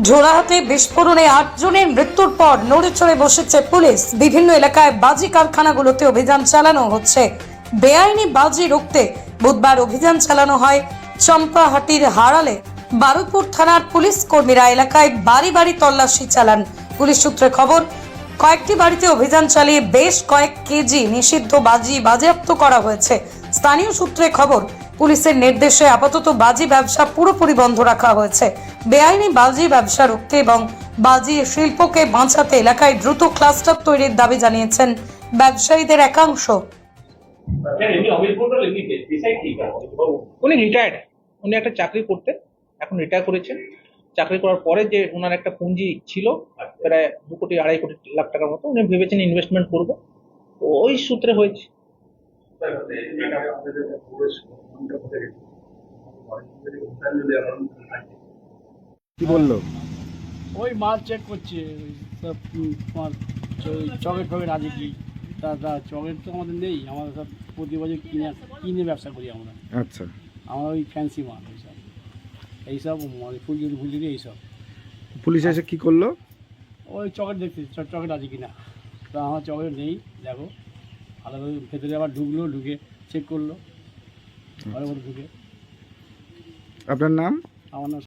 ঝোড়াহাটে বিস্ফোরণে 8 জনের মৃত্যুর পর নড়েচড়ে বসেছে পুলিশ। বিভিন্ন এলাকায় বাজি কারখানাগুলোতে অভিযান চালানো হচ্ছে। বেআইনি বাজি রুখতে বুধবার অভিযান চালানো হয় চম্পাহাটির হারালে। বারুদপুর থানার পুলিশ কর্মীরা এলাকায় বাড়ি বাড়ি তল্লাশি চালান। পুলিশ সূত্রে খবর, কয়েকটি বাড়িতে অভিযান চালিয়ে বেশ কয়েক কেজি নিষিদ্ধ বাজি বাজেয়াপ্ত করা হয়েছে। স্থানীয় সূত্রে খবর, পুলিশের নির্দেশে আপাতত বাজি ব্যবসা পুরোপুরি বন্ধ রাখা হয়েছে। বেআইনি বাজি ব্যবসা রুখতে এবং বাজি শিল্পকে বাঁচাতে এলাকায় দ্রুত ক্লাস্টার তৈরির দাবি জানিয়েছেন ব্যবসায়ীদের একাংশ। উনি রিটায়ার্ড, উনি একটা চাকরি করতেন, এখন রিটায়ার করেছেন। চাকরি করার পরে যে ওনার একটা পুঁজি ছিল প্রায় 2 কোটি 2.5 কোটি লাখ টাকার মতো, উনি ভেবেছেন ইনভেস্টমেন্ট করবো, তো ওই সূত্রে হয়েছে। কি বললো? ওই মাল চেক করছে সব তোমার চকেট ফকেট আছে কি, তা চকেট তো আমাদের নেই, আমরা সব প্রতি বছর কিনে ব্যবসা করি আমরা। আচ্ছা, আমরা ওই ফ্যান্সি মাল এইসব ফুলঝুরি ফুলঝুরি এইসব। পুলিশ এসে কি করলো? ওই চকেট দেখতে চকেট আছে কিনা, তা আমার চকেট নেই, দেখো আলাদা ভেতরে আবার ঢুকে চেক করলো ঘরে ঘরে ঢুকে। আপনার নাম? আমার নাম